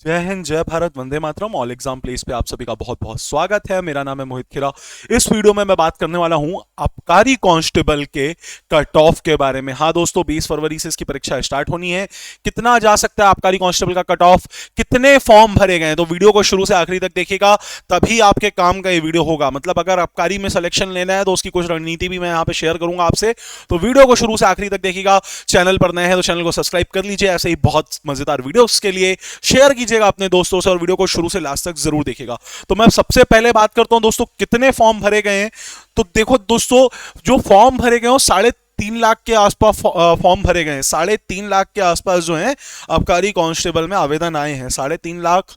जय हिंद, जय Bharat, Vande Mataram. All exam place पे आप सभी का बहुत बहुत स्वागत है। मेरा नाम है मोहित खीरा। इस वीडियो में मैं बात करने वाला हूं आबकारी कांस्टेबल के कट ऑफ के बारे में। हाँ दोस्तों, 20 फरवरी से इसकी परीक्षा स्टार्ट होनी है। कितना जा सकता है आबकारी कांस्टेबल का कट ऑफ, कितने फॉर्म भरे गए हैं, तो वीडियो को शुरू से आखिरी तक देखिएगा, तभी आपके काम का ये वीडियो होगा। मतलब अगर आबकारी में सिलेक्शन लेना है तो उसकी कुछ रणनीति भी मैं यहाँ पे शेयर करूंगा आपसे, तो वीडियो को शुरू से आखिरी तक देखिएगा। चैनल पर नए हैं तो चैनल को सब्सक्राइब कर लीजिए। ऐसे ही बहुत मजेदार वीडियोस के लिए शेयर कीजिएगा अपने दोस्तों से और वीडियो को शुरू से लास्ट तक जरूर देखिएगा। तो मैं सबसे पहले बात करता हूं दोस्तों, कितने फॉर्म भरे गए हैं। तो देखो दोस्तों, जो फॉर्म भरे गए हो 3.5 लाख के आसपास फॉर्म भरे गए हैं। 3.5 लाख के आसपास जो है आबकारी कांस्टेबल में आवेदन आए हैं। 3.5 लाख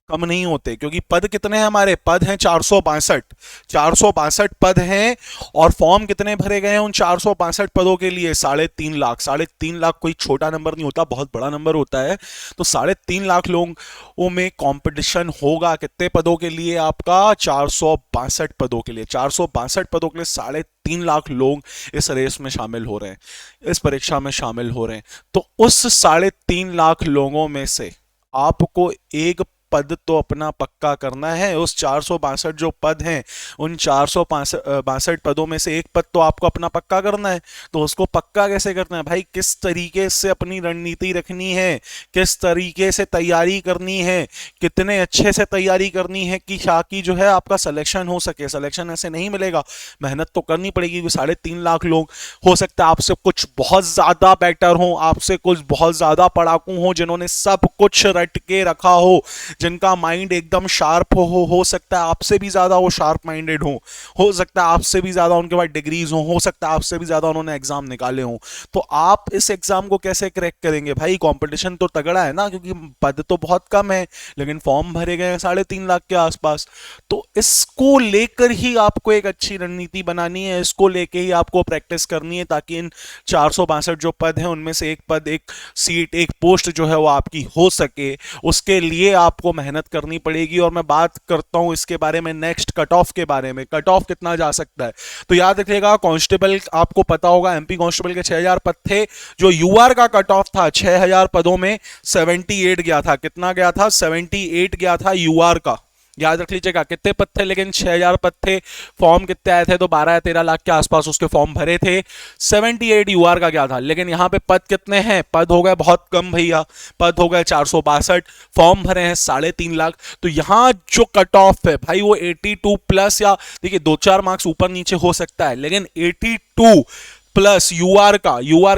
कम नहीं होते, क्योंकि पद कितने हैं, हमारे पद हैं 462। 462 पद हैं और फॉर्म कितने भरे गए हैं उन 462 पदों के लिए? 3.5 लाख। 3.5 लाख कोई छोटा नंबर नहीं होता, बहुत बड़ा नंबर होता है। तो 3.5 लाख लोगों में कंपटीशन होगा कितने पदों के लिए? आपका 462 पदों के लिए। 462 पदों के लिए 3.5 लाख लोग इस रेस में शामिल हो रहे हैं, इस परीक्षा में शामिल हो रहे हैं। तो उस 3.5 लाख लोगों में से आपको एक पद तो अपना पक्का करना है। उस 462 जो पद हैं, उन 462 पदों में से एक पद तो आपको अपना पक्का करना है। तो उसको पक्का कैसे करना है भाई? किस तरीके से अपनी रणनीति रखनी है, किस तरीके से तैयारी करनी है, कितने अच्छे से तैयारी करनी है कि ताकि जो है आपका सिलेक्शन हो सके। सिलेक्शन ऐसे नहीं मिलेगा, मेहनत तो करनी पड़ेगी। 3.5 लाख लोग, हो सकता है आपसे कुछ बहुत ज्यादा बेटर हो, आपसे कुछ बहुत ज्यादा पढ़ाकू हो, जिन्होंने सब कुछ रट के रखा हो, जिनका माइंड एकदम शार्प हो सकता है आपसे भी ज्यादा वो शार्प माइंडेड हो सकता है आपसे भी ज्यादा उनके पास डिग्रीज हो सकता है आपसे भी ज्यादा उन्होंने एग्जाम निकाले हो। तो आप इस एग्जाम को कैसे क्रैक करेंगे भाई? कंपटीशन तो तगड़ा है ना, क्योंकि पद तो बहुत कम है लेकिन फॉर्म भरे गए हैं 3.5 लाख के आसपास। तो इसको लेकर ही आपको एक अच्छी रणनीति बनानी है, इसको लेकर ही आपको प्रैक्टिस करनी है, ताकि इन 462 जो पद हैं उनमें से एक पद, एक सीट, एक पोस्ट जो है वो आपकी हो सके। उसके लिए आपको मेहनत करनी पड़ेगी। और मैं बात करता हूं इसके बारे में नेक्स्ट कट ऑफ के बारे में। कट ऑफ कितना जा सकता है, तो याद रखिएगा, कांस्टेबल आपको पता होगा एमपी कांस्टेबल के 6000 पद थे। जो यूआर का कट ऑफ था 6000 पदों में 78 गया था। कितना गया था? 78 गया था यूआर का। याद रख लीजिएगा कितने पद थे, लेकिन 6000 पद थे। फॉर्म कितने आए थे? तो 12 या 13 लाख के आसपास उसके फॉर्म भरे थे। 78 यूआर का क्या था, लेकिन यहाँ पे पद कितने हैं? पद हो गए बहुत कम भैया, पद हो गए 462, फॉर्म भरे हैं 3.5 लाख। तो यहाँ जो कट ऑफ है भाई वो 82 प्लस, या देखिए 2-4 मार्क्स ऊपर नीचे हो सकता है, लेकिन 82 प्लस यूआर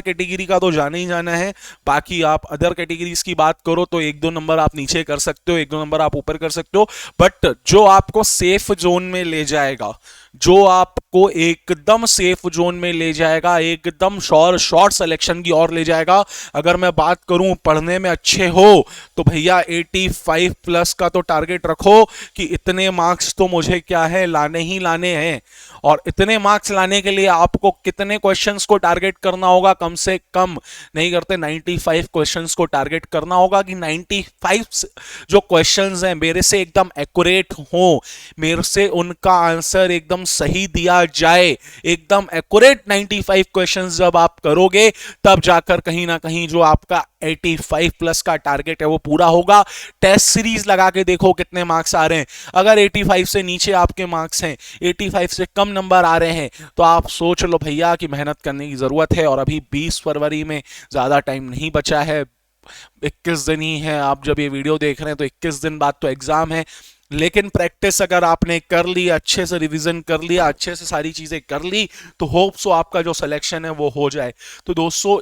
कैटेगरी का तो जाना ही जाना है। बाकी आप अदर कैटेगरीज की बात करो तो 1-2 नंबर आप नीचे कर सकते हो, 1-2 नंबर आप ऊपर कर सकते हो, बट जो आपको सेफ जोन में ले जाएगा, जो आपको एकदम सेफ जोन में ले जाएगा, एकदम शॉर्ट सिलेक्शन की ओर ले जाएगा। अगर मैं बात करूं पढ़ने में अच्छे हो तो भैया 85 प्लस का तो टारगेट रखो कि इतने मार्क्स तो मुझे क्या है, लाने ही लाने हैं। और इतने मार्क्स लाने के लिए आपको कितने क्वेश्चंस को टारगेट करना होगा? कम से कम नहीं करते 95 क्वेश्चंस को टारगेट करना होगा, कि 95 जो क्वेश्चंस हैं मेरे से एकदम एक्यूरेट हो, मेरे से उनका आंसर एकदम सही दिया जाए। एकदम एक्यूरेट 95 क्वेश्चंस जब आप करोगे तब जाकर कहीं ना कहीं जो आपका 85 प्लस का टारगेट है वो पूरा होगा। टेस्ट सीरीज लगा के देखो कितने मार्क्स आ रहे हैं। अगर 85 से नीचे आपके मार्क्स हैं, 85 से कम नंबर आ रहे हैं, तो आप सोच लो भैया कि मेहनत करने की जरूरत है। और अभी 20 फरवरी में ज्यादा टाइम नहीं बचा है, 21 दिन ही है। आप जब ये वीडियो देख रहे हैं तो 21 दिन बाद तो एग्जाम है, लेकिन प्रैक्टिस अगर आपने कर ली, अच्छे से रिवीजन कर लिया, अच्छे से सारी चीजें कर ली, तो होप सो आपका जो सिलेक्शन है वो हो जाए। तो दोस्तों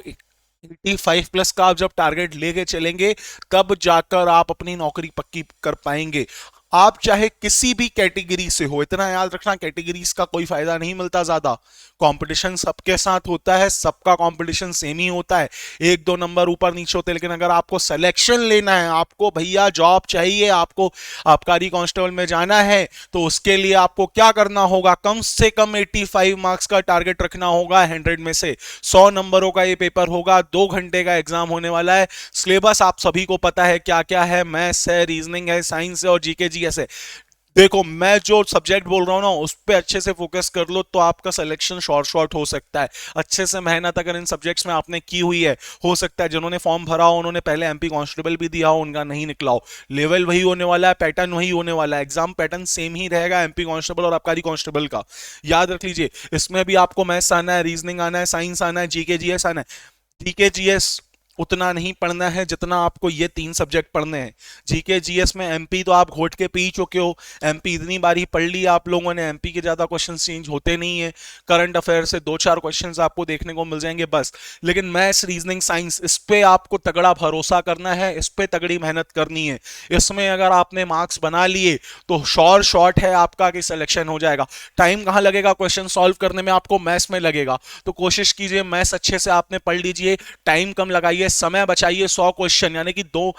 85 प्लस का आप जब टारगेट लेके चलेंगे तब जाकर आप अपनी नौकरी पक्की कर पाएंगे। आप चाहे किसी भी कैटेगरी से हो, इतना याद रखना, कैटेगरीज का कोई फायदा नहीं मिलता ज्यादा। कंपटीशन सबके साथ होता है, सबका कंपटीशन सेम ही होता है, 1-2 नंबर ऊपर नीचे होते हैं। लेकिन अगर आपको सिलेक्शन लेना है, आपको भैया जॉब चाहिए, आपको आबकारी कांस्टेबल में जाना है, तो उसके लिए आपको क्या करना होगा? कम से कम 85 मार्क्स का टारगेट रखना होगा। 100 में से 100 नंबरों का ये पेपर होगा, 2 घंटे का एग्जाम होने वाला है। सिलेबस आप सभी को पता है क्या क्या है, मैथ्स है, रीजनिंग है, साइंस है और जीके जीएस है। देखो, मैं जो सब्जेक्ट बोल रहा हूँ ना उस पे अच्छे से फोकस कर लो तो आपका सिलेक्शन शॉर्ट हो सकता है। अच्छे से मेहनत अगर इन सब्जेक्ट्स में आपने की हुई है, हो सकता है जिन्होंने फॉर्म भरा हो उन्होंने पहले एमपी कांस्टेबल भी दिया हो, उनका नहीं निकला हो। लेवल वही होने वाला है, पैटर्न वही होने वाला है, एग्जाम पैटर्न सेम ही रहेगा एमपी कांस्टेबल और आबकारी कांस्टेबल का। याद रख लीजिए, इसमें भी आपको मैथ्स आना है, रीजनिंग आना है, साइंस आना है, जीके जीएस आना है। जीके जीएस उतना नहीं पढ़ना है जितना आपको ये 3 सब्जेक्ट पढ़ने हैं। जीके जीएस में एमपी तो आप घोट के पी ही चुके हो, एमपी इतनी बार ही पढ़ लिया आप लोगों ने, एमपी के ज्यादा क्वेश्चंस चेंज होते नहीं है। करंट अफेयर से 2-4 क्वेश्चंस आपको देखने को मिल जाएंगे बस। लेकिन मैथ्स, रीजनिंग, साइंस, इस पे आपको तगड़ा भरोसा करना है, इस पे तगड़ी मेहनत करनी है। इसमें अगर आपने मार्क्स बना लिए तो शॉर्ट है आपका कि सिलेक्शन हो जाएगा। टाइम कहाँ लगेगा क्वेश्चन सॉल्व करने में? आपको मैथ्स में लगेगा, तो कोशिश कीजिए मैथ्स अच्छे से आपने पढ़ लीजिए, टाइम कम लगाइए, समय बचाइए। 100 क्वेश्चन यानी कि 2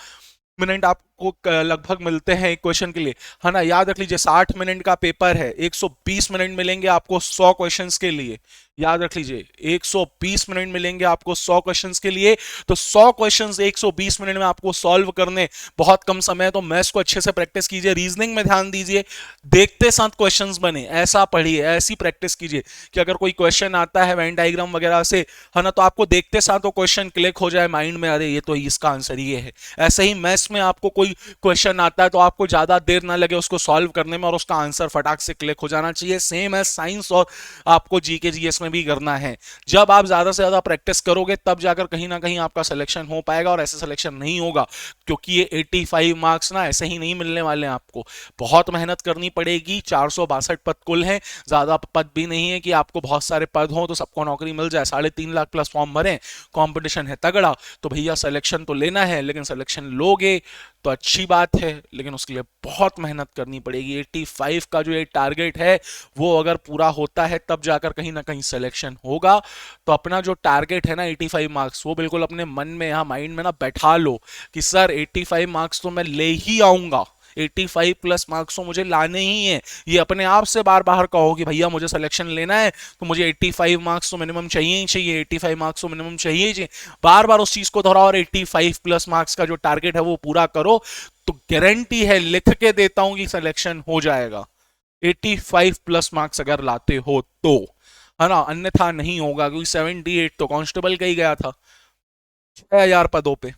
मिनट आपको लगभग मिलते हैं एक क्वेश्चन के लिए, है ना। याद रख लीजिए 60 मिनट का पेपर है, 120 मिनट मिलेंगे आपको 100 क्वेश्चंस के लिए। याद रख लीजिए 120 मिनट मिलेंगे आपको 100 क्वेश्चंस के लिए। तो 100 क्वेश्चंस 120 मिनट में आपको सॉल्व करने बहुत कम समय है। तो मैथ्स को अच्छे से प्रैक्टिस कीजिए, रीजनिंग में ध्यान दीजिए, देखते साथ क्वेश्चंस बने ऐसा पढ़िए, ऐसी प्रैक्टिस कीजिए कि अगर कोई क्वेश्चन आता है वेन डायग्राम वगैरह से, है ना, तो आपको देखते साथ वो क्वेश्चन क्लिक हो जाए माइंड में, अरे ये तो इसका आंसर ये है। ऐसे ही मैथ्स में आपको कोई क्वेश्चन आता है तो आपको ज्यादा देर ना लगे उसको सॉल्व करने में और उसका आंसर फटाक से क्लिक हो जाना चाहिए। सेम है साइंस और आपको जीके जीएस में भी करना है। जब आप ज्यादा से ज्यादा प्रैक्टिस करोगे तब जाकर कहीं ना कहीं आपका सिलेक्शन हो पाएगा, और ऐसे सिलेक्शन नहीं होगा क्योंकि ये 85 मार्क्स ना ऐसे ही नहीं मिलने वाले हैं आपको, बहुत मेहनत करनी पड़ेगी। 462 पद कुल हैं, ज्यादा पद भी नहीं है कि आपको बहुत सारे पद हो तो सबको नौकरी मिल जाए। 3.5 लाख प्लस फॉर्म भरे, कंपटीशन है तगड़ा, तो भैया सिलेक्शन तो लेना है। लेकिन सिलेक्शन लोगे तो अच्छी बात है, लेकिन उसके लिए बहुत मेहनत करनी पड़ेगी। 85 का जो ये टारगेट है वो अगर पूरा होता है तब जाकर कहीं ना कहीं सिलेक्शन होगा। तो अपना जो टारगेट है ना 85 मार्क्स, वो बिल्कुल अपने मन में, यहाँ माइंड में ना बैठा लो कि सर 85 मार्क्स तो मैं ले ही आऊंगा, 85 प्लस मार्क्स तो मुझे लाने ही है। ये अपने आप से बार बार कहो कि भैया मुझे सिलेक्शन लेना है तो मुझे 85 मार्क्स तो मिनिमम चाहिए ही चाहिए, 85 मार्क्स तो मिनिमम चाहिए ही चाहिए। बार बार उस चीज को दोहराओ और 85 प्लस मार्क्स का जो टारगेट है वो पूरा करो, तो गारंटी है, लिख के देता हूं कि सिलेक्शन हो जाएगा। 85 प्लस मार्क्स अगर लाते हो तो, है ना, अन्यथा नहीं होगा। क्योंकि 78 तो कांस्टेबल का ही गया था 6000 पदों पे,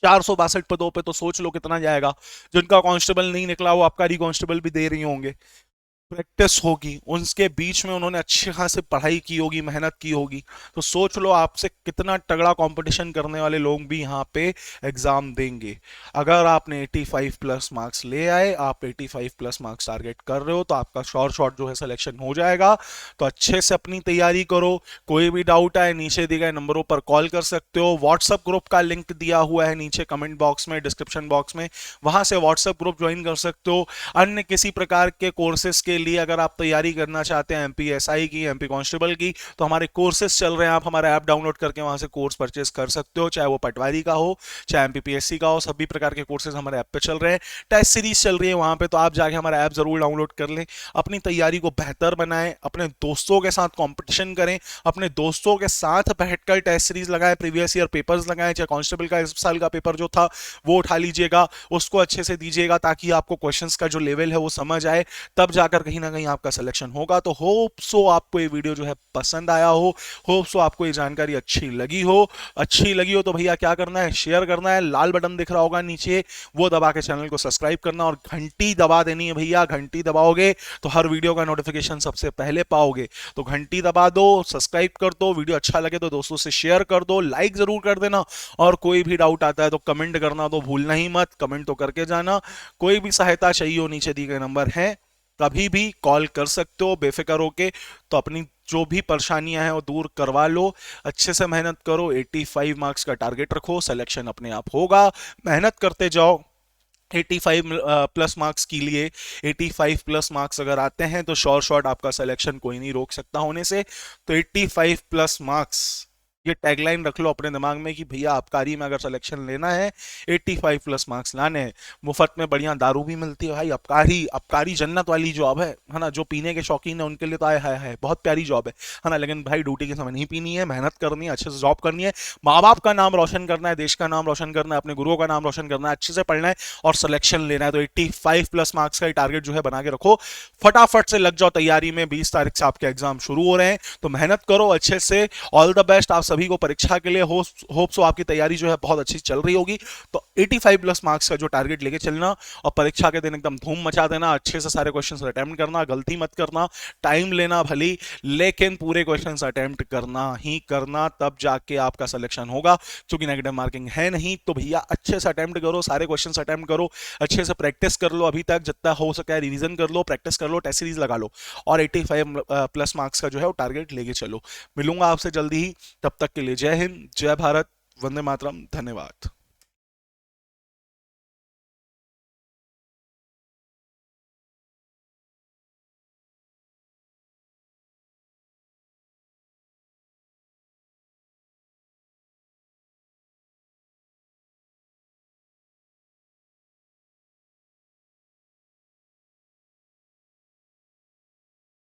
462 पदों पे, तो सोच लो कितना जाएगा। जिनका कांस्टेबल नहीं निकला वो आबकारी कांस्टेबल भी दे रही होंगे। प्रैक्टिस होगी, उनके बीच में उन्होंने अच्छी खासी पढ़ाई की होगी, मेहनत की होगी। तो सोच लो आपसे कितना तगड़ा कंपटीशन करने वाले लोग भी यहाँ पे एग्जाम देंगे। अगर आपने 85 प्लस मार्क्स ले आए, आप 85 प्लस मार्क्स टारगेट कर रहे हो, तो आपका शॉर्ट जो है सिलेक्शन हो जाएगा। तो अच्छे से अपनी तैयारी करो। कोई भी डाउट आए नीचे दिए गए नंबरों पर कॉल कर सकते हो। व्हाट्सएप ग्रुप का लिंक दिया हुआ है नीचे कमेंट बॉक्स में, डिस्क्रिप्शन बॉक्स में, वहां से व्हाट्सएप ग्रुप ज्वाइन कर सकते हो। अन्य किसी प्रकार के कोर्सेज के लिए अगर आप तैयारी करना चाहते हैं एमपी एसआई की, एमपी कांस्टेबल की, तो हमारे कोर्सेज चल रहे हैं। आप हमारा ऐप डाउनलोड करके वहां से कोर्स परचेज कर सकते हो, चाहे वो पटवारी का हो, चाहे एमपीपीएससी का हो, सभी प्रकार के कोर्सेज हमारे ऐप पे चल रहे हैं। टेस्ट सीरीज चल रही है वहां पे, तो आप जाके हमारा ऐप जरूर डाउनलोड कर लें। अपनी तैयारी को बेहतर बनाएं, अपने दोस्तों के साथ कॉम्पिटिशन करें, अपने दोस्तों के साथ बैठकर टेस्ट सीरीज लगाएं, प्रीवियस ईयर पेपर्स लगाएं। चाहे कांस्टेबल का इस साल का पेपर जो था वो उठा लीजिएगा, उसको अच्छे से दीजिएगा ताकि आपको क्वेश्चंस का जो लेवल है वो समझ आए, तब जाकर कहीं ना कहीं आपका सिलेक्शन होगा। तो होप सो आपको ये वीडियो जो है पसंद आया हो, होप सो आपको ये जानकारी अच्छी लगी हो। अच्छी लगी हो तो भैया क्या करना है, शेयर करना है, लाल बटन दिख रहा होगा नीचे, वो दबा के चैनल को सब्सक्राइब करना और घंटी दबा देनी है भैया। घंटी दबाओगे तो हर वीडियो का नोटिफिकेशन सबसे पहले पाओगे। तो घंटी दबा दो, सब्सक्राइब कर दो, वीडियो अच्छा लगे तो दोस्तों से शेयर कर दो, लाइक जरूर कर देना, और कोई भी डाउट आता है तो कमेंट करना तो भूलना ही मत, कमेंट तो करके जाना। कोई भी सहायता चाहिए हो नीचे दिए गए नंबर है, कभी भी कॉल कर सकते हो बेफिक्र होके। तो अपनी जो भी परेशानियां हैं वो दूर करवा लो, अच्छे से मेहनत करो, 85 मार्क्स का टारगेट रखो, सिलेक्शन अपने आप होगा। मेहनत करते जाओ 85 प्लस मार्क्स के लिए। 85 प्लस मार्क्स अगर आते हैं तो शॉर्ट आपका सिलेक्शन कोई नहीं रोक सकता होने से। तो 85 प्लस मार्क्स ये टैगलाइन रख लो अपने दिमाग में कि भैया आबकारी में अगर सिलेक्शन लेना है 85 प्लस मार्क्स लाने हैं। मुफ्त में बढ़िया दारू भी मिलती है भाई, आबकारी आबकारी जन्नत वाली जॉब है ना। जो पीने के शौकीन है उनके लिए तो आए है बहुत प्यारी जॉब है ना। लेकिन भाई ड्यूटी के समय नहीं पीनी है, मेहनत करनी है, अच्छे से जॉब करनी है, माँ बाप का नाम रोशन करना है, देश का नाम रोशन करना है, अपने गुरुओं का नाम रोशन करना है, अच्छे से पढ़ना है और सिलेक्शन लेना है। तो 85 प्लस मार्क्स का टारगेट जो है बना के रखो, फटाफट से लग जाओ तैयारी में। 20 तारीख से आपके एग्जाम शुरू हो रहे हैं, तो मेहनत करो अच्छे से। ऑल द बेस्ट आप सभी को परीक्षा के लिए। होप सो आपकी तैयारी जो है बहुत अच्छी चल रही होगी। तो 85 प्लस मार्क्स का जो टारगेट लेके चलना और परीक्षा के दिन एकदम धूम मचा देना, अच्छे से सारे क्वेश्चंस अटेम्प्ट करना, गलती मत करना, टाइम लेना भली लेकिन पूरे क्वेश्चंस अटेम्प्ट करना ही करना, तब जाके आपका सिलेक्शन होगा। क्योंकि नेगेटिव मार्किंग है नहीं, तो भैया अच्छे से अटेम्प्ट करो, सारे क्वेश्चंस अटेम्प्ट करो, अच्छे से प्रैक्टिस कर लो, अभी तक जितना हो सके रिवीजन कर लो, प्रैक्टिस कर लो, टेस्ट सीरीज लगा लो और 85 प्लस मार्क्स का जो है वो टारगेट लेके चलो। मिलूंगा आपसे जल्दी ही, तब तक के लिए जय हिंद, जय भारत, वंदे मातरम, धन्यवाद।